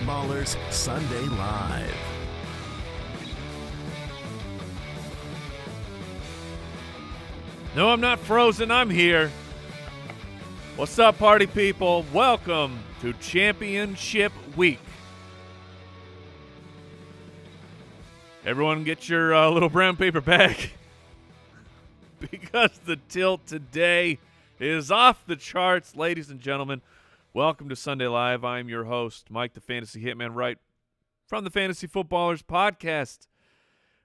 Footballers Sunday Live. No, I'm not frozen. I'm here. What's up, party people? Welcome to Championship Week. Everyone get your little brown paper bag because the tilt today is off the charts, ladies and gentlemen. Welcome to Sunday Live. I'm your host, Mike the Fantasy Hitman Wright from the Fantasy Footballers Podcast.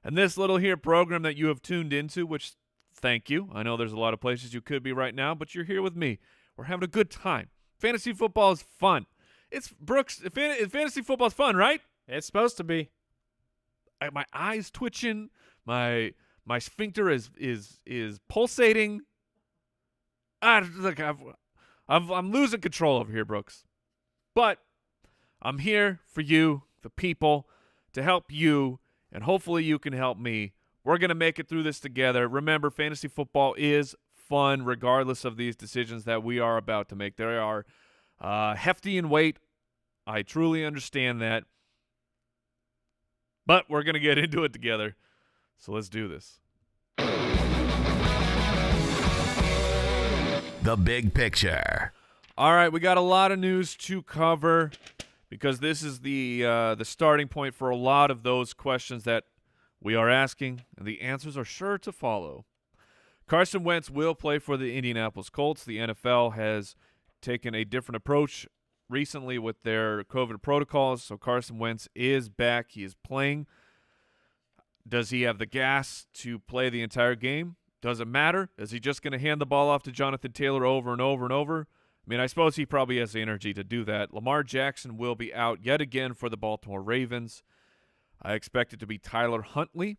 And this little here program that you have tuned into, which thank you. I know there's a lot of places you could be right now, but you're here with me. We're having a good time. Fantasy football is fun. It's Brooks. Fantasy football is fun, right? It's supposed to be. My eyes twitching. My sphincter is pulsating. Look, I'm losing control over here, Brooks. But I'm here for you, the people, to help you, and hopefully you can help me. We're going to make it through this together. Remember, fantasy football is fun regardless of these decisions that we are about to make. They are hefty in weight. I truly understand that. But we're going to get into it together. So let's do this. The big picture. All right, we got a lot of news to cover because this is the starting point for a lot of those questions that we are asking, and the answers are sure to follow. Carson Wentz will play for the Indianapolis Colts. The NFL has taken a different approach recently with their COVID protocols, so Carson Wentz is back. He is playing. Does he have the gas to play the entire game? Doesn't matter. Is he just going to hand the ball off to Jonathan Taylor over and over and over? I mean, I suppose he probably has the energy to do that. Lamar Jackson will be out yet again for the Baltimore Ravens. I expect it to be Tyler Huntley,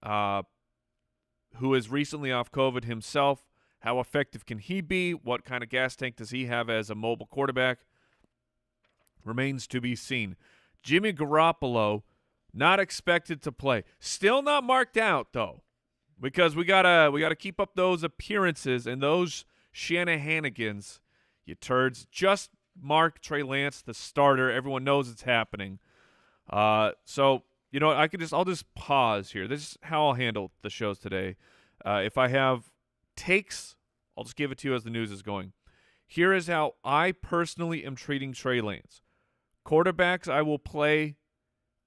who is recently off COVID himself. How effective can he be? What kind of gas tank does he have as a mobile quarterback? Remains to be seen. Jimmy Garoppolo, not expected to play. Still not marked out, though, because we gotta keep up those appearances and those Shanahanigans, you turds. Just mark Trey Lance the starter. Everyone knows it's happening. So, you know what, I'll just pause here. This is how I'll handle the shows today. If I have takes, I'll just give it to you as the news is going. Here is how I personally am treating Trey Lance. Quarterbacks I will play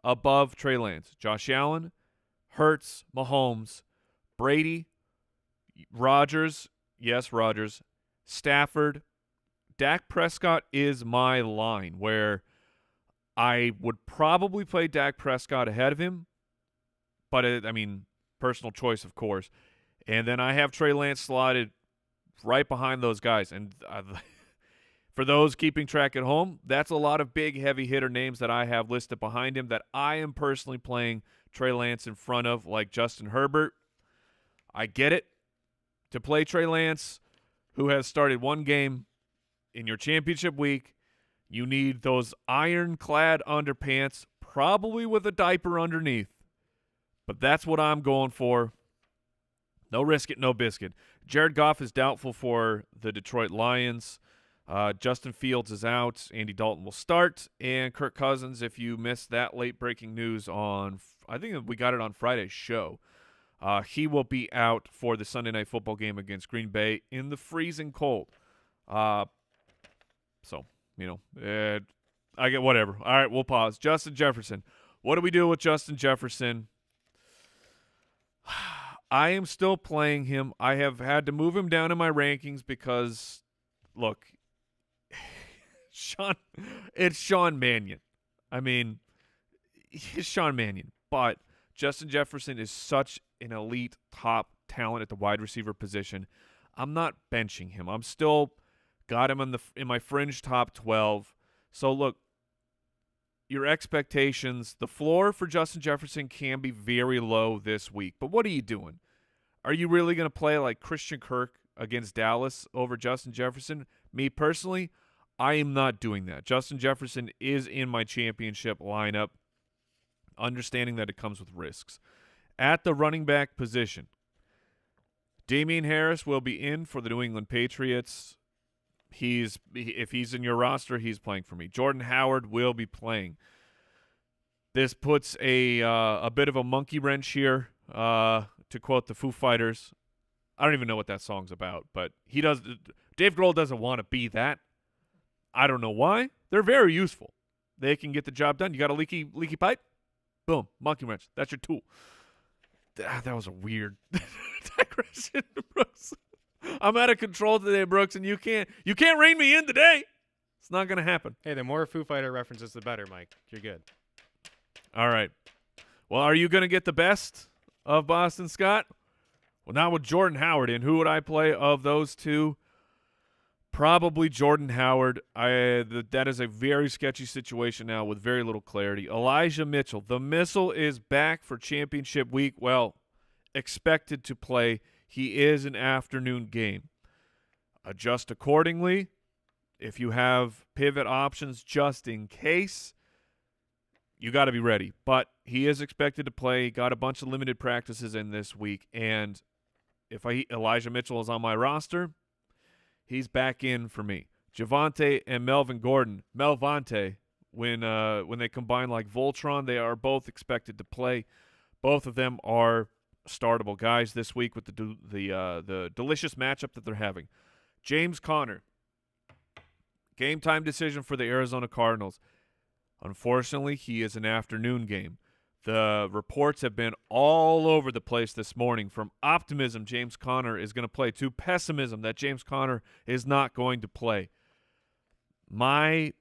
above Trey Lance. Josh Allen, Hurts, Mahomes, Brady, Rodgers, yes, Rodgers, Stafford. Dak Prescott is my line where I would probably play Dak Prescott ahead of him, but personal choice, of course. And then I have Trey Lance slotted right behind those guys. And for those keeping track at home, that's a lot of big, heavy hitter names that I have listed behind him that I am personally playing Trey Lance in front of, like Justin Herbert. I get it. To play Trey Lance, who has started one game in your championship week, you need those ironclad underpants, probably with a diaper underneath. But that's what I'm going for. No risk it, no biscuit. Jared Goff is doubtful for the Detroit Lions. Justin Fields is out. Andy Dalton will start. And Kirk Cousins, if you missed that late-breaking news I think we got it on Friday's show, he will be out for the Sunday Night Football game against Green Bay in the freezing cold. I get whatever. All right, we'll pause. Justin Jefferson. What do we do with Justin Jefferson? I am still playing him. I have had to move him down in my rankings because, look, it's Sean Mannion. I mean, it's Sean Mannion. But Justin Jefferson is such an elite top talent at the wide receiver position. I'm not benching him. I'm still got him in my fringe top 12. So, look, your expectations, the floor for Justin Jefferson can be very low this week. But what are you doing? Are you really going to play like Christian Kirk against Dallas over Justin Jefferson? Me personally, I am not doing that. Justin Jefferson is in my championship lineup, understanding that it comes with risks. At the running back position, Damian Harris will be in for the New England Patriots. If he's in your roster, he's playing for me. Jordan Howard will be playing. This puts a bit of a monkey wrench here, to quote the Foo Fighters. I don't even know what that song's about, but Dave Grohl doesn't want to be that. I don't know why. They're very useful. They can get the job done. You got a leaky pipe? Boom, monkey wrench. That's your tool. That was a weird digression, Brooks. I'm out of control today, Brooks, and you can't rein me in today. It's not gonna happen. Hey, the more Foo Fighter references, the better, Mike. You're good. All right. Well, are you gonna get the best of Boston Scott? Well, not with Jordan Howard in. Who would I play of those two? Probably Jordan Howard. That is a very sketchy situation now with very little clarity. Elijah Mitchell. The missile is back for championship week. Well, expected to play. He is an afternoon game. Adjust accordingly. If you have pivot options just in case, you got to be ready. But he is expected to play. He got a bunch of limited practices in this week. And if Elijah Mitchell is on my roster, he's back in for me. Javonte and Melvin Gordon. Melvante, when they combine like Voltron, they are both expected to play. Both of them are startable guys this week with the delicious matchup that they're having. James Conner, game time decision for the Arizona Cardinals. Unfortunately, he is an afternoon game. The reports have been all over the place this morning, from optimism James Conner is going to play to pessimism that James Conner is not going to play. My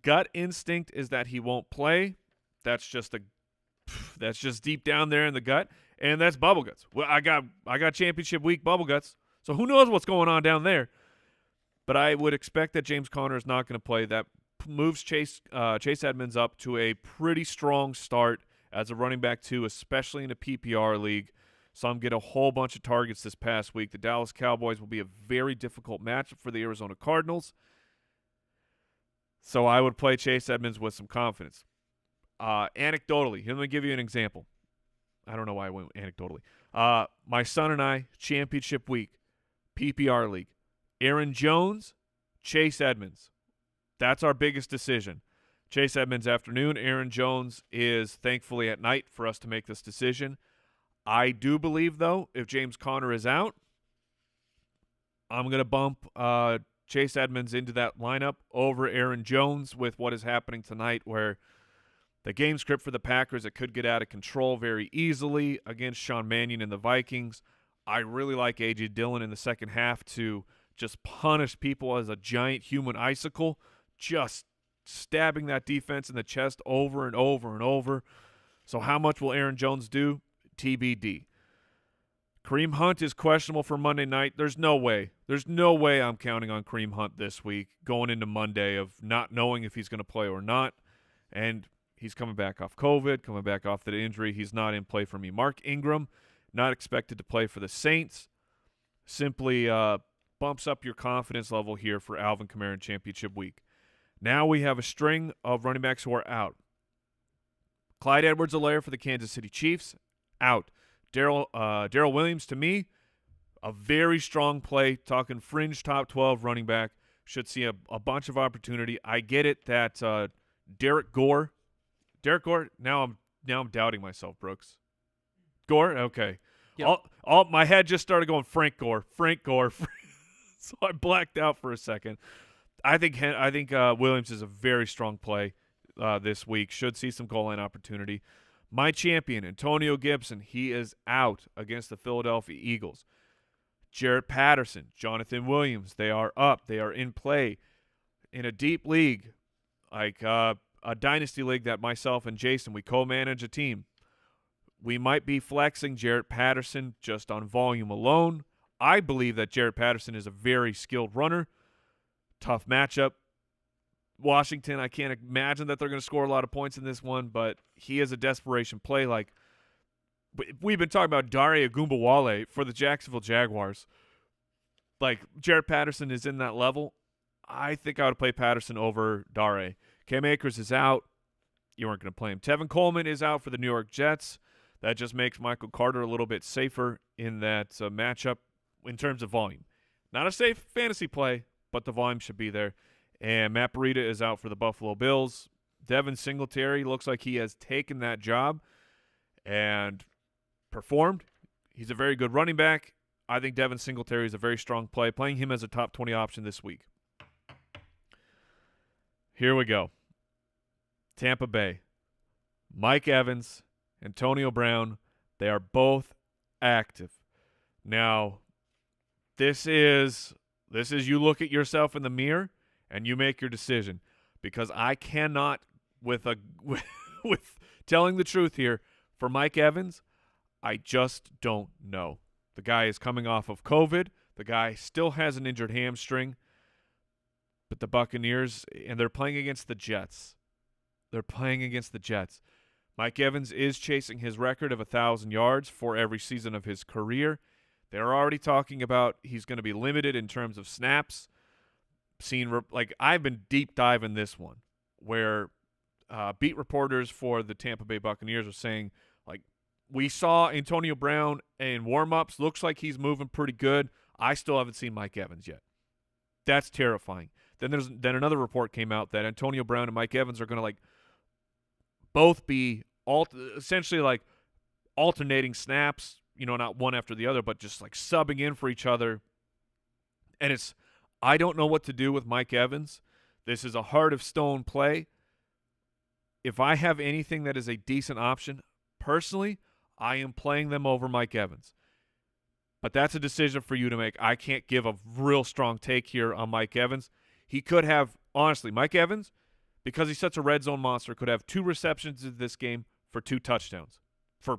gut instinct is that he won't play. That's just deep down there in the gut, and that's bubble guts. Well, I got championship week bubble guts, so who knows what's going on down there. But I would expect that James Conner is not going to play. That moves Chase Edmonds up to a pretty strong start as a running back too, especially in a PPR league. Some get a whole bunch of targets this past week. The Dallas Cowboys will be a very difficult matchup for the Arizona Cardinals. So I would play Chase Edmonds with some confidence. Anecdotally, let me give you an example. I don't know why I went anecdotally. My son and I, championship week, PPR league. Aaron Jones, Chase Edmonds. That's our biggest decision. Chase Edmonds afternoon. Aaron Jones is thankfully at night for us to make this decision. I do believe, though, if James Conner is out, I'm going to bump Chase Edmonds into that lineup over Aaron Jones with what is happening tonight, where the game script for the Packers, it could get out of control very easily against Sean Mannion and the Vikings. I really like A.J. Dillon in the second half to just punish people as a giant human icicle, just stabbing that defense in the chest over and over and over. So how much will Aaron Jones do? TBD. Kareem Hunt is questionable for Monday night. There's no way I'm counting on Kareem Hunt this week going into Monday of not knowing if he's going to play or not. And he's coming back off COVID, coming back off that injury. He's not in play for me. Mark Ingram, not expected to play for the Saints. Simply bumps up your confidence level here for Alvin Kamara in championship week. Now we have a string of running backs who are out. Clyde Edwards-Helaire for the Kansas City Chiefs, out. Darrell Williams, to me, a very strong play, talking fringe top 12 running back. Should see a bunch of opportunity. I get it that Derek Gore, now I'm doubting myself, Brooks. Gore? Okay. Yep. My head just started going Frank Gore. So I blacked out for a second. I think Williams is a very strong play this week. Should see some goal line opportunity. My champion, Antonio Gibson, he is out against the Philadelphia Eagles. Jarrett Patterson, Jonathan Williams, they are up. They are in play in a deep league, like a dynasty league that myself and Jason, we co-manage a team. We might be flexing Jarrett Patterson just on volume alone. I believe that Jarrett Patterson is a very skilled runner. Tough matchup. Washington, I can't imagine that they're going to score a lot of points in this one, but he is a desperation play. Like, we've been talking about Dare Ogunbowale for the Jacksonville Jaguars. Like, Jarrett Patterson is in that level. I think I would play Patterson over Dare. Cam Akers is out. You weren't going to play him. Tevin Coleman is out for the New York Jets. That just makes Michael Carter a little bit safer in that matchup in terms of volume. Not a safe fantasy play, but the volume should be there. And Matt Breida is out for the Buffalo Bills. Devin Singletary looks like he has taken that job and performed. He's a very good running back. I think Devin Singletary is a very strong play. Playing him as a top 20 option this week. Here we go. Tampa Bay. Mike Evans, Antonio Brown, they are both active. Now, this is you look at yourself in the mirror and you make your decision, because I cannot with telling the truth here for Mike Evans, I just don't know. The guy is coming off of COVID. The guy still has an injured hamstring. But the Buccaneers, and they're playing against the Jets. Mike Evans is chasing his record of 1,000 yards for every season of his career. They're already talking about he's going to be limited in terms of snaps. I've been deep diving this one, where beat reporters for the Tampa Bay Buccaneers are saying, like, we saw Antonio Brown in warm-ups. Looks like he's moving pretty good. I still haven't seen Mike Evans yet. That's terrifying. Then another report came out that Antonio Brown and Mike Evans are going to both be essentially alternating snaps, not one after the other, but just subbing in for each other. And I don't know what to do with Mike Evans. This is a heart of stone play. If I have anything that is a decent option, personally, I am playing them over Mike Evans. But that's a decision for you to make. I can't give a real strong take here on Mike Evans. He could have, honestly, Mike Evans, because he's such a red zone monster, could have 2 receptions in this game for 2 touchdowns. For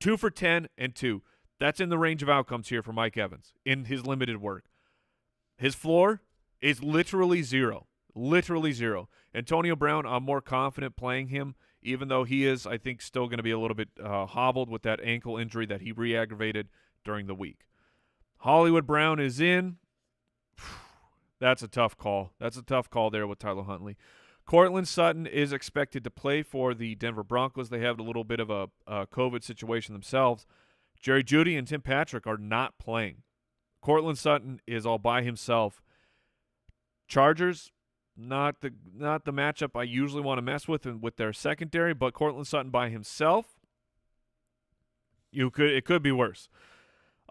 2 for 10 and 2. That's in the range of outcomes here for Mike Evans in his limited work. His floor is literally 0. Literally 0. Antonio Brown, I'm more confident playing him, even though he is, I think, still going to be a little bit hobbled with that ankle injury that he re-aggravated during the week. Hollywood Brown is in. That's a tough call. That's a tough call there with Tyler Huntley. Cortland Sutton is expected to play for the Denver Broncos. They have a little bit of a COVID situation themselves. Jerry Jeudy and Tim Patrick are not playing. Cortland Sutton is all by himself. Chargers, not the matchup I usually want to mess with their secondary, but Cortland Sutton by himself, it could be worse.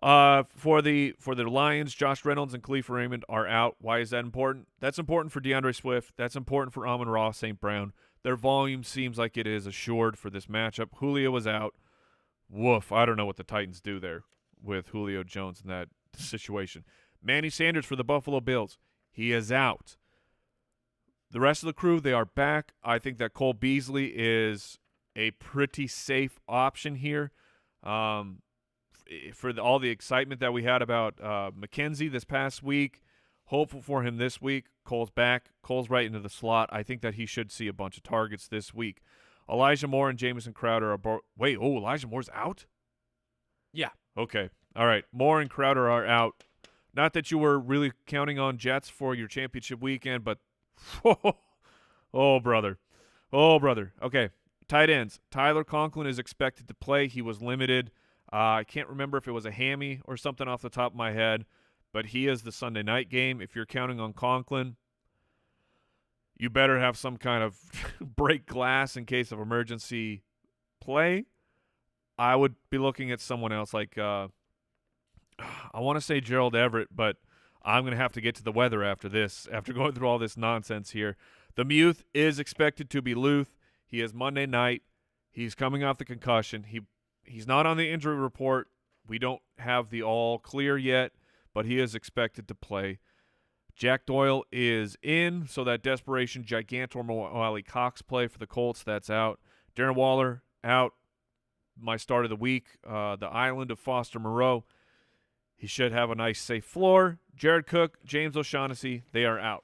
For the Lions, Josh Reynolds and Khalif Raymond are out. Why is that important? That's important for DeAndre Swift. That's important for Amon-Ra St. Brown. Their volume seems like it is assured for this matchup. Julio was out. Woof. I don't know what the Titans do there with Julio Jones in that situation. Manny Sanders for the Buffalo Bills. He is out. The rest of the crew, they are back. I think that Cole Beasley is a pretty safe option here. For all the excitement that we had about McKenzie this past week, hopeful for him this week. Cole's back. Cole's right into the slot. I think that he should see a bunch of targets this week. Elijah Moore and Jamison Crowder are Elijah Moore's out? Yeah. Okay. All right. Moore and Crowder are out. Not that you were really counting on Jets for your championship weekend, but oh, brother. Okay. Tight ends. Tyler Conklin is expected to play. He was limited. I can't remember if it was a hammy or something off the top of my head, but he is the Sunday night game. If you're counting on Conklin, you better have some kind of break glass in case of emergency play. I would be looking at someone else like I want to say Gerald Everett, but I'm going to have to get to the weather after going through all this nonsense here. The Muth is expected to be Luth. He is Monday night. He's coming off the concussion. He's not on the injury report. We don't have the all clear yet, but he is expected to play. Jack Doyle is in, so that desperation Gigantor Mo Cox play for the Colts, that's out. Darren Waller out. My start of the week, the island of Foster Moreau. He should have a nice, safe floor. Jared Cook, James O'Shaughnessy, they are out.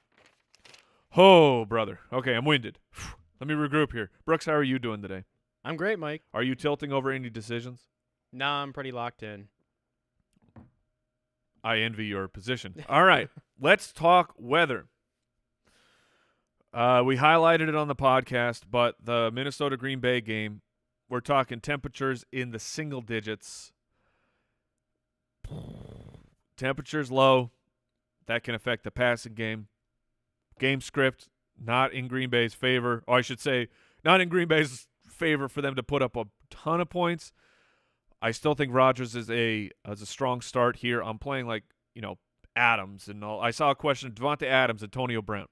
Oh, brother. Okay, I'm winded. Let me regroup here. Brooks, how are you doing today? I'm great, Mike. Are you tilting over any decisions? Nah, I'm pretty locked in. I envy your position. All right, let's talk weather. We highlighted it on the podcast, but the Minnesota-Green Bay game, we're talking temperatures in the single digits. Temperatures low. That can affect the passing game. Game script, not in Green Bay's favor. Or I should say, not in Green Bay's favor for them to put up a ton of points. I still think Rodgers is a strong start here. I'm playing like, Adams and all. I saw a question of Devontae Adams, Antonio Brown.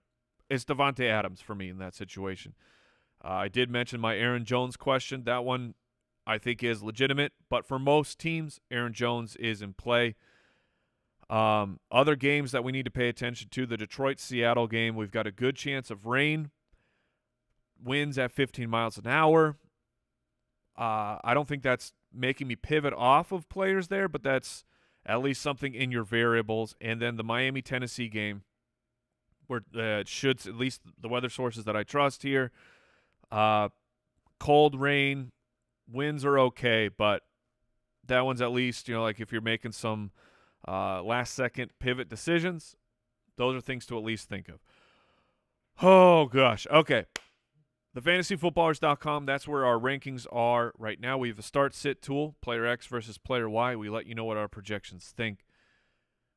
It's Devontae Adams for me in that situation. I did mention my Aaron Jones question. That one I think is legitimate, but for most teams, Aaron Jones is in play. Other games that we need to pay attention to, the Detroit-Seattle game, we've got a good chance of rain. Winds at 15 miles an hour. I don't think that's making me pivot off of players there, but that's at least something in your variables. And then the Miami-Tennessee game, where it should, at least the weather sources that I trust here, cold rain, winds are okay, but that one's at least, like if you're making some last-second pivot decisions, those are things to at least think of. Oh, gosh. Okay. TheFantasyFootballers.com, that's where our rankings are right now. We have a start-sit tool, player X versus player Y. We let you know what our projections think.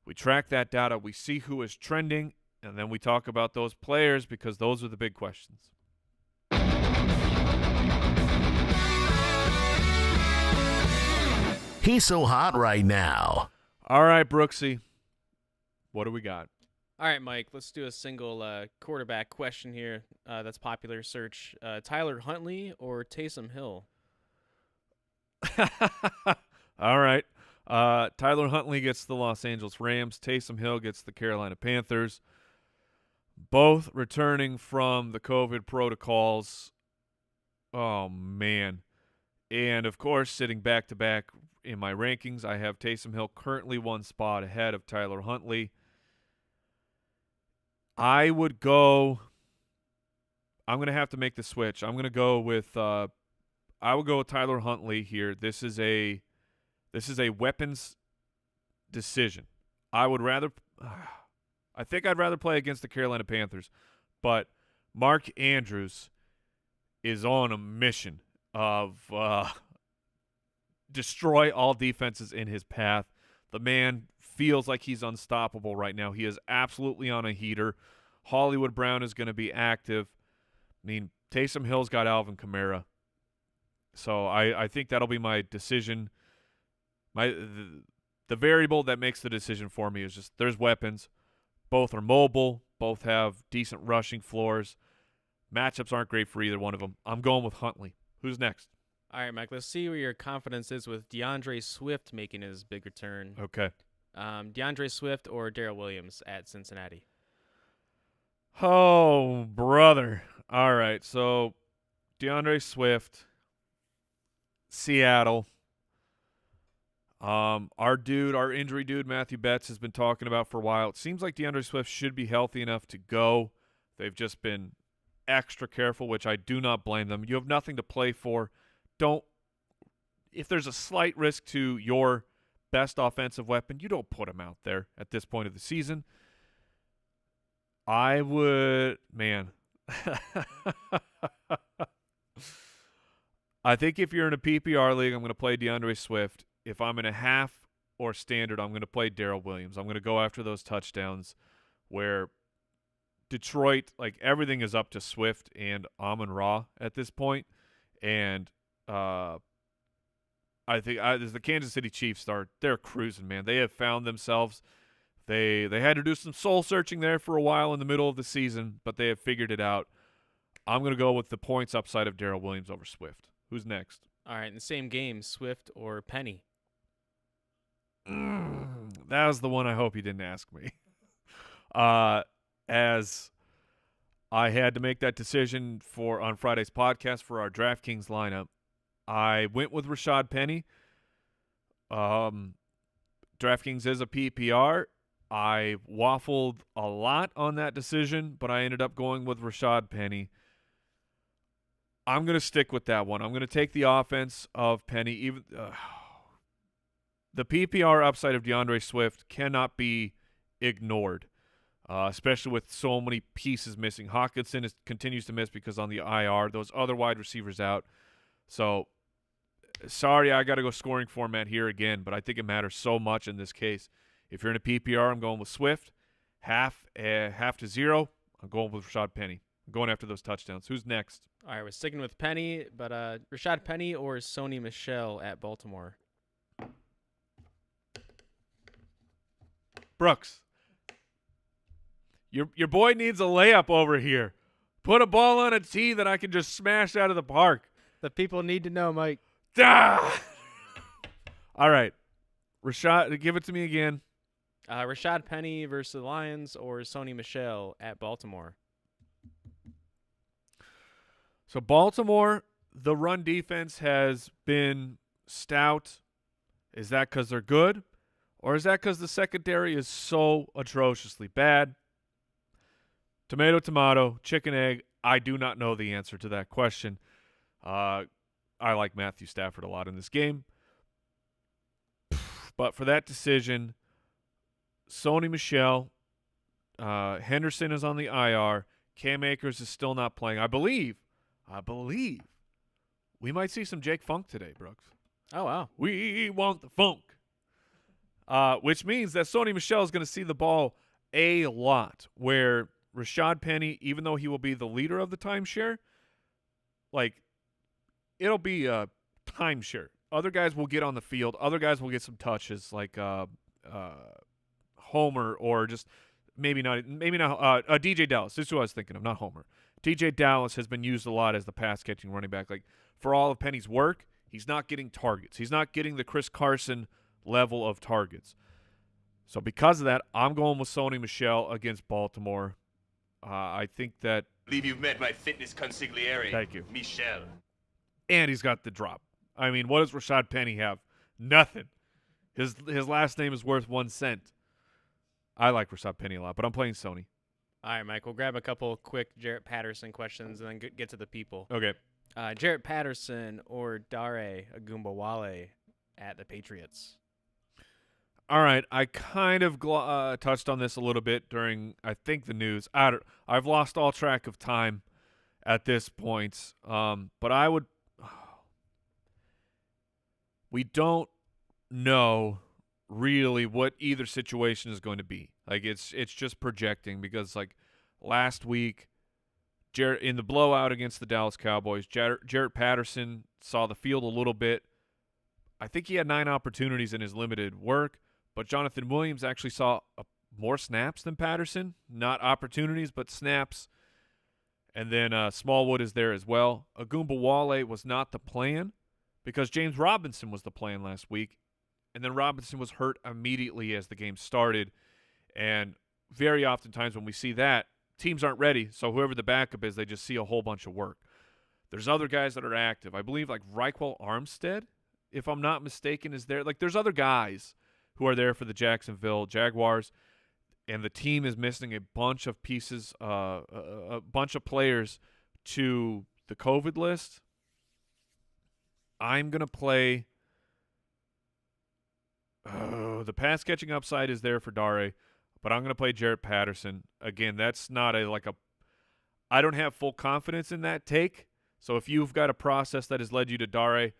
We track that data. We see who is trending, and then we talk about those players because those are the big questions. He's so hot right now. All right, Brooksy, what do we got? All right, Mike, let's do a single quarterback question here that's popular search. Tyler Huntley or Taysom Hill? All right. Tyler Huntley gets the Los Angeles Rams. Taysom Hill gets the Carolina Panthers. Both returning from the COVID protocols. Oh, man. And, of course, sitting back-to-back in my rankings, I have Taysom Hill currently one spot ahead of Tyler Huntley. I would go – I'm going to have to make the switch. I'm going to go with I would go with Tyler Huntley here. This is a weapons decision. I would rather I think I'd rather play against the Carolina Panthers, but Mark Andrews is on a mission of destroy all defenses in his path. The man feels like he's unstoppable right now. He is absolutely on a heater. Hollywood Brown is going to be active. I mean, Taysom Hill's got Alvin Kamara. So I think that'll be my decision. The variable that makes the decision for me is just there's weapons. Both are mobile. Both have decent rushing floors. Matchups aren't great for either one of them. I'm going with Huntley. Who's next? All right, Mike, let's see where your confidence is with DeAndre Swift making his big return. Okay. DeAndre Swift or Darrell Williams at Cincinnati? Oh, brother. All right, so DeAndre Swift, Seattle. Our injury dude, Matthew Betts, has been talking about for a while. It seems like DeAndre Swift should be healthy enough to go. They've just been extra careful, which I do not blame them. You have nothing to play for. If there's a slight risk to your best offensive weapon, you don't put him out there at this point of the season. I would, man. I think if you're in a PPR league, I'm going to play DeAndre Swift. If I'm in a half or standard, I'm going to play Darrell Williams. I'm going to go after those touchdowns where Detroit, like everything is up to Swift and Amon-Ra at this point. And I think as the Kansas City Chiefs start, they're cruising, man. They have found themselves. They had to do some soul searching there for a while in the middle of the season, but they have figured it out. I'm going to go with the points upside of Darrell Williams over Swift. Who's next? All right, in the same game, Swift or Penny? That was the one I hope you didn't ask me. As I had to make that decision on Friday's podcast for our DraftKings lineup, I went with Rashad Penny. DraftKings is a PPR. I waffled a lot on that decision, but I ended up going with Rashad Penny. I'm going to stick with that one. I'm going to take the offense of Penny. The PPR upside of DeAndre Swift cannot be ignored, especially with so many pieces missing. Hawkinson continues to miss because on the IR. Those other wide receivers out. So, sorry, I got to go scoring format here again, but I think it matters so much in this case. If you're in a PPR, I'm going with Swift. Half to zero, I'm going with Rashad Penny. going after those touchdowns. Who's next? All right, we're sticking with Penny, but Rashad Penny or Sony Michel at Baltimore? Brooks, your boy needs a layup over here. Put a ball on a tee that I can just smash out of the park. The people need to know, Mike. Ah! All right. Rashad, give it to me again. Rashad Penny versus the Lions or Sony Michel at Baltimore? So Baltimore, the run defense has been stout. Is that because they're good? Or is that because the secondary is so atrociously bad? Tomato, tomato, chicken, egg. I do not know the answer to that question. I like Matthew Stafford a lot in this game. But for that decision, Sony Michel, Henderson is on the IR. Cam Akers is still not playing. I believe we might see some Jake Funk today, Brooks. Oh, wow. We want the funk. Which means that Sony Michel is going to see the ball a lot, where Rashad Penny, even though he will be the leader of the timeshare, like, it'll be a timeshare. Other guys will get on the field. Other guys will get some touches, like Homer, or just maybe not DJ Dallas. This is who I was thinking of, not Homer. DJ Dallas has been used a lot as the pass-catching running back. Like, for all of Penny's work, he's not getting targets. He's not getting the Chris Carson level of targets. So because of that, I'm going with Sony Michel against Baltimore. I think that... I believe you've met my fitness consigliere. Thank you. Michel. And he's got the drop. I mean, what does Rashad Penny have? Nothing. His last name is worth 1 cent. I like Rashad Penny a lot, but I'm playing Sony. All right, Mike, we'll grab a couple quick Jarrett Patterson questions and then get to the people. Okay. Jarrett Patterson or Dare Agumbawale at the Patriots? All right, I kind of touched on this a little bit during, I think, the news. I've lost all track of time at this point, but I would we don't know really what either situation is going to be. Like, it's just projecting, because, like, last week, in the blowout against the Dallas Cowboys, Jarrett Patterson saw the field a little bit. I think he had 9 opportunities in his limited work, but Jonathan Williams actually saw more snaps than Patterson. Not opportunities, but snaps. And then Smallwood is there as well. Agumbawale was not the plan, because James Robinson was the plan last week, and then Robinson was hurt immediately as the game started. And very oftentimes when we see that, teams aren't ready, so whoever the backup is, they just see a whole bunch of work. There's other guys that are active. I believe, like, Reichwell Armstead, if I'm not mistaken, is there. Like, there's other guys who are there for the Jacksonville Jaguars, and the team is missing a bunch of pieces, a bunch of players to the COVID list. I'm going to play the pass-catching upside is there for Dare, but I'm going to play Jarrett Patterson. Again, that's not I don't have full confidence in that take, so if you've got a process that has led you to Dare,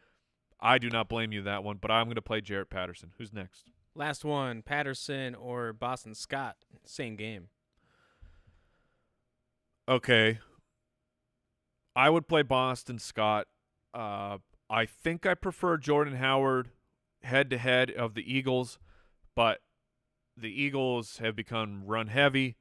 I do not blame you that one, but I'm going to play Jarrett Patterson. Who's next? Last one, Patterson or Boston Scott, same game. Okay. I would play Boston Scott. I think I prefer Jordan Howard head-to-head of the Eagles, but the Eagles have become run-heavy.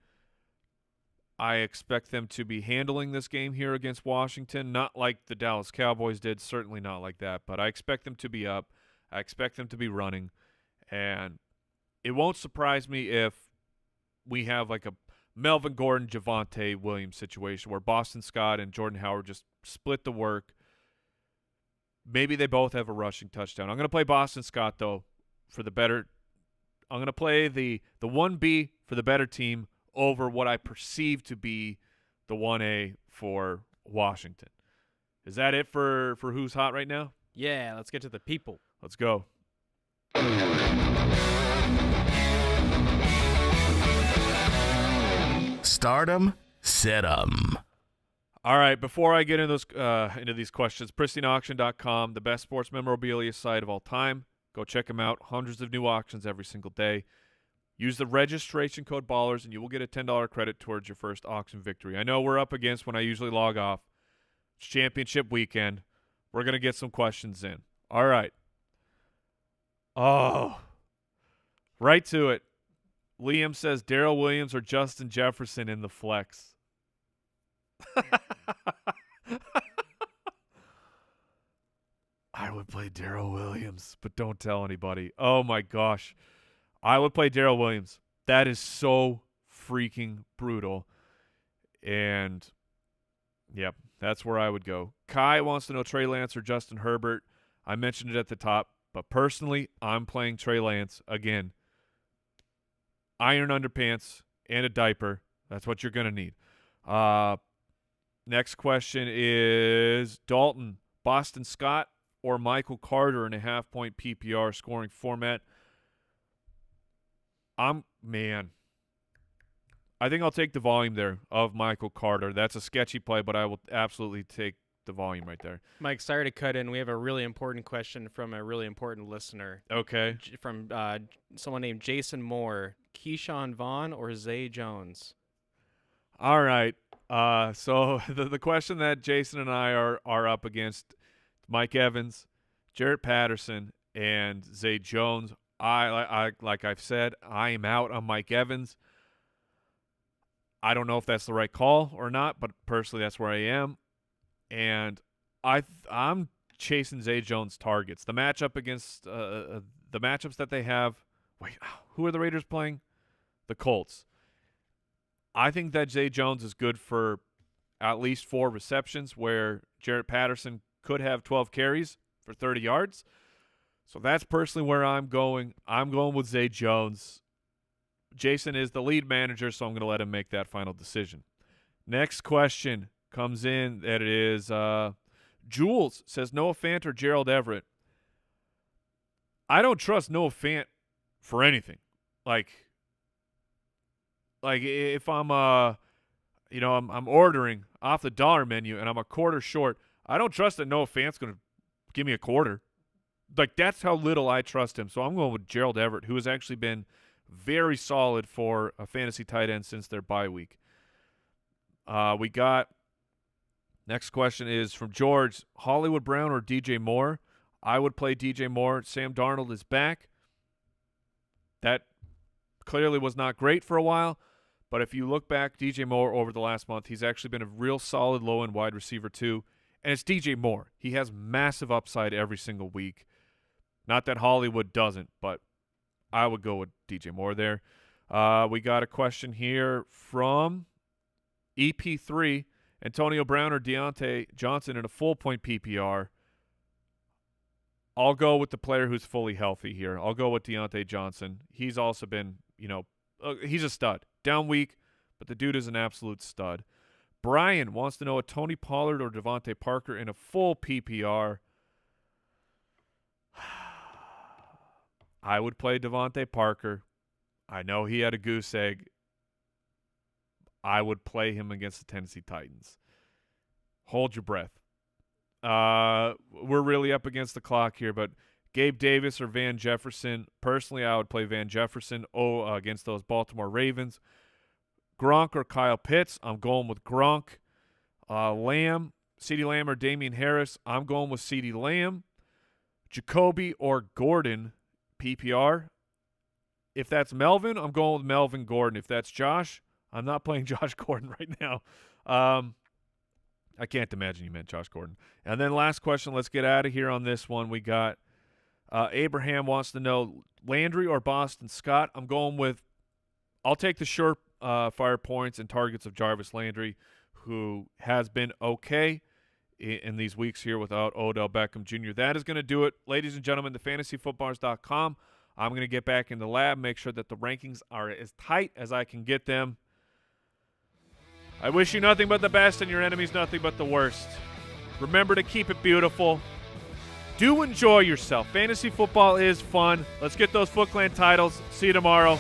I expect them to be handling this game here against Washington, not like the Dallas Cowboys did, certainly not like that, but I expect them to be up. I expect them to be running, and it won't surprise me if we have like a Melvin Gordon, Javonte Williams situation where Boston Scott and Jordan Howard just split the work. Maybe they both have a rushing touchdown. I'm going to play Boston Scott, though, for the better. I'm going to play the 1B for the better team over what I perceive to be the 1A for Washington. Is that it for who's hot right now? Yeah, let's get to the people. Let's go. Stardom, set 'em. All right, before I get into these questions, pristineauction.com, the best sports memorabilia site of all time. Go check them out. Hundreds of new auctions every single day. Use the registration code BALLERS, and you will get a $10 credit towards your first auction victory. I know we're up against when I usually log off. It's championship weekend. We're going to get some questions in. All right. Oh, right to it. Liam says Darrell Williams or Justin Jefferson in the flex. I would play Darrell Williams, but don't tell anybody. Oh, my gosh. I would play Darrell Williams. That is so freaking brutal. And, yep, that's where I would go. Kai wants to know Trey Lance or Justin Herbert. I mentioned it at the top, but personally, I'm playing Trey Lance. Again, iron underpants and a diaper. That's what you're going to need. Next question is Dalton, Boston Scott, or Michael Carter in a half-point PPR scoring format. I think I'll take the volume there of Michael Carter. That's a sketchy play, but I will absolutely take the volume right there. Mike, sorry to cut in. We have a really important question from a really important listener. Okay. From someone named Jason Moore. Keyshawn Vaughn or Zay Jones? All right. So the question that Jason and I are up against, Mike Evans, Jarrett Patterson, and Zay Jones. I like I've said, I am out on Mike Evans. I don't know if that's the right call or not, but personally that's where I am. And I'm chasing Zay Jones targets. The matchup against the matchups that they have. Wait, who are the Raiders playing? The Colts. I think that Zay Jones is good for at least 4 receptions, where Jarrett Patterson could have 12 carries for 30 yards. So that's personally where I'm going. I'm going with Zay Jones. Jason is the lead manager, so I'm going to let him make that final decision. Next question comes in. That it is Jules says Noah Fant or Gerald Everett. I don't trust Noah Fant for anything. Like if I'm I'm ordering off the dollar menu and I'm a quarter short, I don't trust that Noah Fant's going to give me a quarter. Like, that's how little I trust him. So I'm going with Gerald Everett, who has actually been very solid for a fantasy tight end since their bye week. We got next question is from George. Hollywood Brown or DJ Moore? I would play DJ Moore. Sam Darnold is back. That clearly was not great for a while. But if you look back, DJ Moore over the last month, he's actually been a real solid low-end wide receiver too. And it's DJ Moore. He has massive upside every single week. Not that Hollywood doesn't, but I would go with DJ Moore there. We got a question here from EP3. Antonio Brown or Deontay Johnson in a full-point PPR. I'll go with the player who's fully healthy here. I'll go with Deontay Johnson. He's also been, he's a stud. Down week, but the dude is an absolute stud. Brian wants to know a Tony Pollard or Devontae Parker in a full PPR. I would play Devontae Parker. I know he had a goose egg. I would play him against the Tennessee Titans. Hold your breath. We're really up against the clock here, but Gabe Davis or Van Jefferson. Personally, I would play Van Jefferson against those Baltimore Ravens. Gronk or Kyle Pitts. I'm going with Gronk. Lamb, CeeDee Lamb or Damian Harris. I'm going with CeeDee Lamb. Jacoby or Gordon, PPR. If that's Melvin, I'm going with Melvin Gordon. If that's Josh, I'm not playing Josh Gordon right now. I can't imagine you meant Josh Gordon. And then last question, let's get out of here on this one. We got Abraham wants to know Landry or Boston Scott. I'll take the surefire points and targets of Jarvis Landry, who has been okay in these weeks here without Odell Beckham Jr. That is going to do it. Ladies and gentlemen, thefantasyfootballers.com. I'm going to get back in the lab, make sure that the rankings are as tight as I can get them. I wish you nothing but the best and your enemies nothing but the worst. Remember to keep it beautiful. Do enjoy yourself. Fantasy football is fun. Let's get those Foot Clan titles. See you tomorrow.